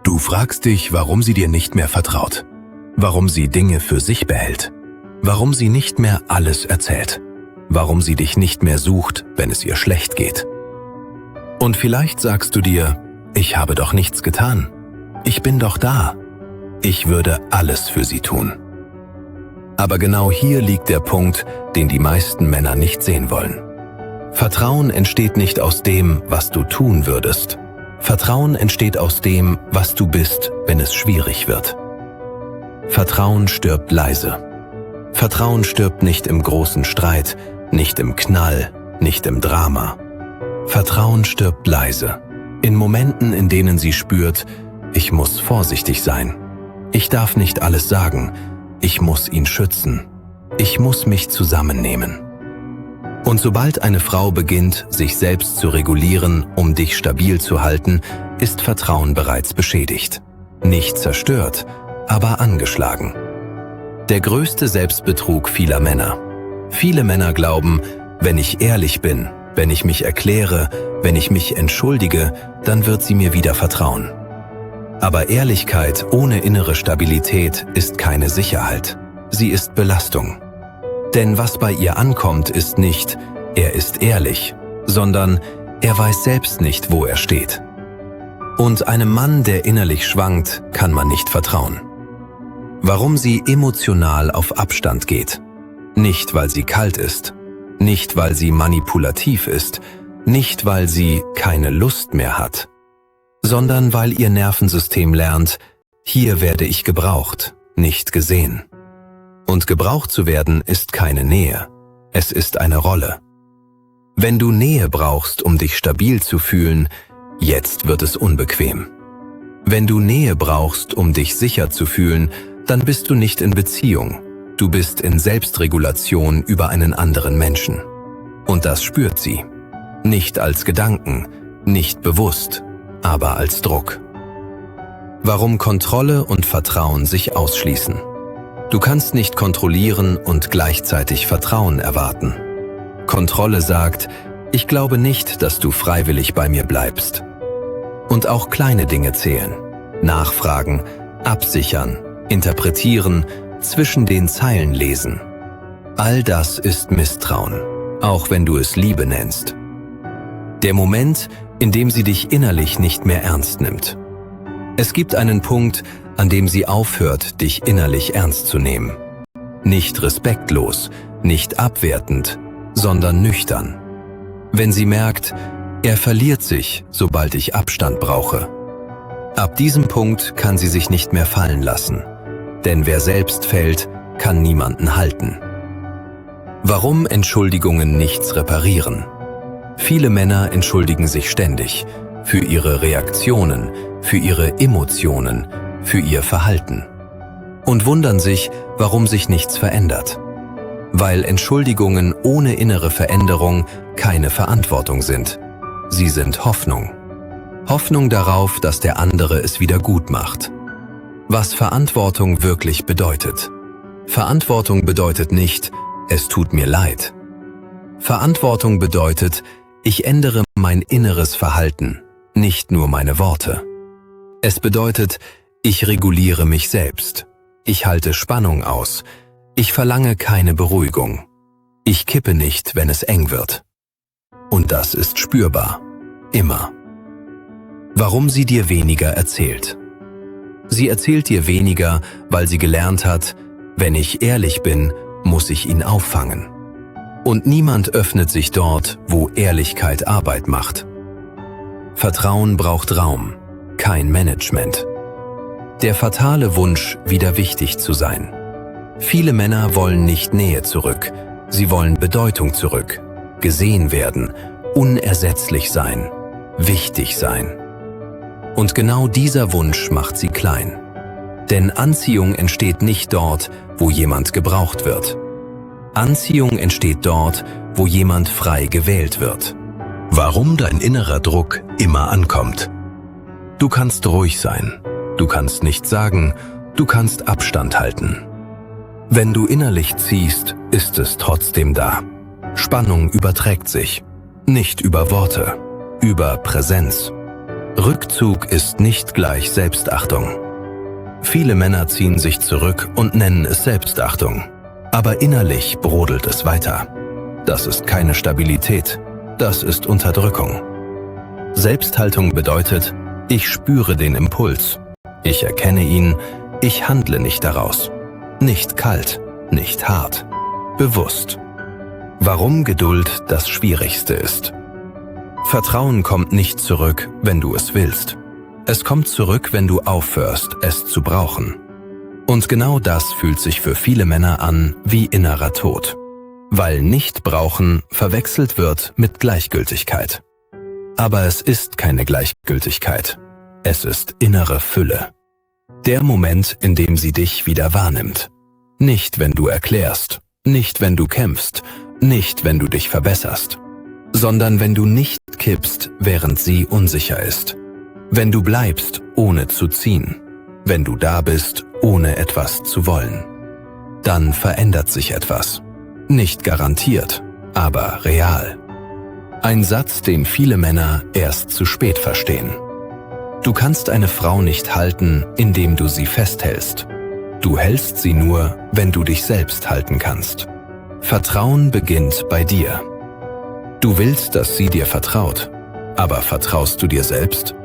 Du fragst dich, warum sie dir nicht mehr vertraut, warum sie Dinge für sich behält, warum sie nicht mehr alles erzählt, warum sie dich nicht mehr sucht, wenn es ihr schlecht geht. Und vielleicht sagst du dir, ich habe doch nichts getan, ich bin doch da, ich würde alles für sie tun. Aber genau hier liegt der Punkt, den die meisten Männer nicht sehen wollen. Vertrauen entsteht nicht aus dem, was du tun würdest. Vertrauen entsteht aus dem, was du bist, wenn es schwierig wird. Vertrauen stirbt leise. Vertrauen stirbt nicht im großen Streit, nicht im Knall, nicht im Drama. Vertrauen stirbt leise, in Momenten, in denen sie spürt, ich muss vorsichtig sein. Ich darf nicht alles sagen, ich muss ihn schützen. Ich muss mich zusammennehmen. Und sobald eine Frau beginnt, sich selbst zu regulieren, um dich stabil zu halten, ist Vertrauen bereits beschädigt. Nicht zerstört, aber angeschlagen. Der größte Selbstbetrug vieler Männer. Viele Männer glauben, wenn ich ehrlich bin, wenn ich mich erkläre, wenn ich mich entschuldige, dann wird sie mir wieder vertrauen. Aber Ehrlichkeit ohne innere Stabilität ist keine Sicherheit. Sie ist Belastung. Denn was bei ihr ankommt, ist nicht, er ist ehrlich, sondern er weiß selbst nicht, wo er steht. Und einem Mann, der innerlich schwankt, kann man nicht vertrauen. Warum sie emotional auf Abstand geht? Nicht, weil sie kalt ist, nicht, weil sie manipulativ ist, nicht, weil sie keine Lust mehr hat, sondern weil ihr Nervensystem lernt, hier werde ich gebraucht, nicht gesehen. Und gebraucht zu werden ist keine Nähe, es ist eine Rolle. Wenn du Nähe brauchst, um dich stabil zu fühlen, jetzt wird es unbequem. Wenn du Nähe brauchst, um dich sicher zu fühlen, dann bist du nicht in Beziehung, du bist in Selbstregulation über einen anderen Menschen. Und das spürt sie. Nicht als Gedanken, nicht bewusst, aber als Druck. Warum Kontrolle und Vertrauen sich ausschließen? Du kannst nicht kontrollieren und gleichzeitig Vertrauen erwarten. Kontrolle sagt, ich glaube nicht, dass du freiwillig bei mir bleibst. Und auch kleine Dinge zählen. Nachfragen, absichern, interpretieren, zwischen den Zeilen lesen. All das ist Misstrauen, auch wenn du es Liebe nennst. Der Moment, in dem sie dich innerlich nicht mehr ernst nimmt. Es gibt einen Punkt, an dem sie aufhört, dich innerlich ernst zu nehmen. Nicht respektlos, nicht abwertend, sondern nüchtern. Wenn sie merkt, er verliert sich, sobald ich Abstand brauche. Ab diesem Punkt kann sie sich nicht mehr fallen lassen, denn wer selbst fällt, kann niemanden halten. Warum Entschuldigungen nichts reparieren? Viele Männer entschuldigen sich ständig für ihre Reaktionen, für ihre Emotionen, für ihr Verhalten und wundern sich, warum sich nichts verändert. Weil Entschuldigungen ohne innere Veränderung keine Verantwortung sind. Sie sind Hoffnung. Hoffnung darauf, dass der andere es wieder gut macht. Was Verantwortung wirklich bedeutet. Verantwortung bedeutet nicht, es tut mir leid. Verantwortung bedeutet, ich ändere mein inneres Verhalten, nicht nur meine Worte. Es bedeutet, ich reguliere mich selbst. Ich halte Spannung aus. Ich verlange keine Beruhigung. Ich kippe nicht, wenn es eng wird. Und das ist spürbar. Immer. Warum sie dir weniger erzählt. Sie erzählt dir weniger, weil sie gelernt hat, wenn ich ehrlich bin, muss ich ihn auffangen. Und niemand öffnet sich dort, wo Ehrlichkeit Arbeit macht. Vertrauen braucht Raum, kein Management. Der fatale Wunsch, wieder wichtig zu sein. Viele Männer wollen nicht Nähe zurück, sie wollen Bedeutung zurück, gesehen werden, unersetzlich sein, wichtig sein. Und genau dieser Wunsch macht sie klein. Denn Anziehung entsteht nicht dort, wo jemand gebraucht wird. Anziehung entsteht dort, wo jemand frei gewählt wird. Warum dein innerer Druck immer ankommt. Du kannst ruhig sein, du kannst nichts sagen, du kannst Abstand halten. Wenn du innerlich ziehst, ist es trotzdem da. Spannung überträgt sich, nicht über Worte, über Präsenz. Rückzug ist nicht gleich Selbstachtung. Viele Männer ziehen sich zurück und nennen es Selbstachtung. Aber innerlich brodelt es weiter. Das ist keine Stabilität, das ist Unterdrückung. Selbsthaltung bedeutet, ich spüre den Impuls, ich erkenne ihn, ich handle nicht daraus. Nicht kalt, nicht hart, bewusst. Warum Geduld das Schwierigste ist. Vertrauen kommt nicht zurück, wenn du es willst. Es kommt zurück, wenn du aufhörst, es zu brauchen. Und genau das fühlt sich für viele Männer an wie innerer Tod. Weil nicht brauchen verwechselt wird mit Gleichgültigkeit. Aber es ist keine Gleichgültigkeit. Es ist innere Fülle. Der Moment, in dem sie dich wieder wahrnimmt. Nicht, wenn du erklärst, nicht, wenn du kämpfst, nicht, wenn du dich verbesserst, sondern wenn du nicht kippst, während sie unsicher ist. Wenn du bleibst, ohne zu ziehen. Wenn du da bist, ohne etwas zu wollen. Dann verändert sich etwas. Nicht garantiert, aber real. Ein Satz, den viele Männer erst zu spät verstehen. Du kannst eine Frau nicht halten, indem du sie festhältst. Du hältst sie nur, wenn du dich selbst halten kannst. Vertrauen beginnt bei dir. Du willst, dass sie dir vertraut. Aber vertraust du dir selbst?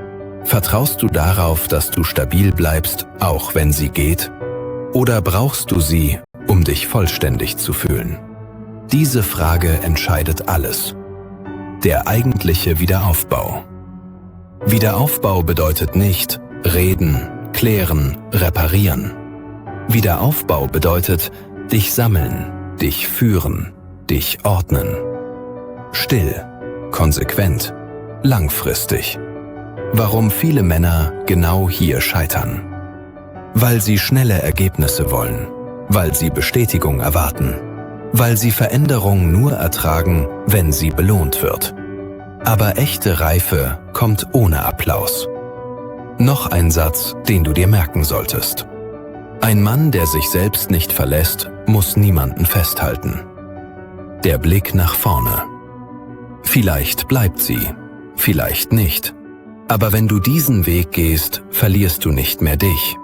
Vertraust du darauf, dass du stabil bleibst, auch wenn sie geht? Oder brauchst du sie, um dich vollständig zu fühlen? Diese Frage entscheidet alles. Der eigentliche Wiederaufbau. Wiederaufbau bedeutet nicht reden, klären, reparieren. Wiederaufbau bedeutet dich sammeln, dich führen, dich ordnen. Still, konsequent, langfristig. Warum viele Männer genau hier scheitern? Weil sie schnelle Ergebnisse wollen, weil sie Bestätigung erwarten, weil sie Veränderung nur ertragen, wenn sie belohnt wird. Aber echte Reife kommt ohne Applaus. Noch ein Satz, den du dir merken solltest. Ein Mann, der sich selbst nicht verlässt, muss niemanden festhalten. Der Blick nach vorne. Vielleicht bleibt sie, vielleicht nicht. Aber wenn du diesen Weg gehst, verlierst du nicht mehr dich.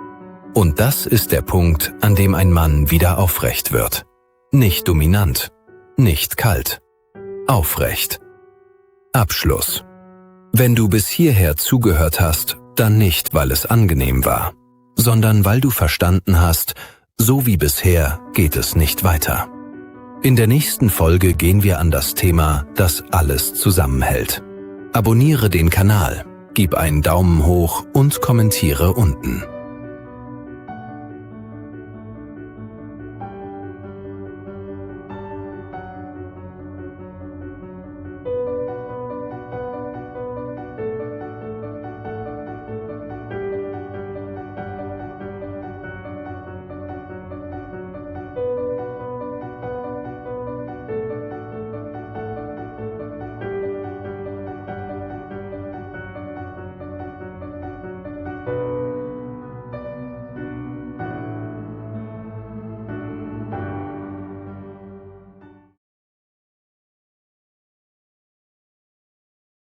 Und das ist der Punkt, an dem ein Mann wieder aufrecht wird. Nicht dominant, nicht kalt, aufrecht. Abschluss. Wenn du bis hierher zugehört hast, dann nicht, weil es angenehm war, sondern weil du verstanden hast, so wie bisher geht es nicht weiter. In der nächsten Folge gehen wir an das Thema, das alles zusammenhält. Abonniere den Kanal, gib einen Daumen hoch und kommentiere unten.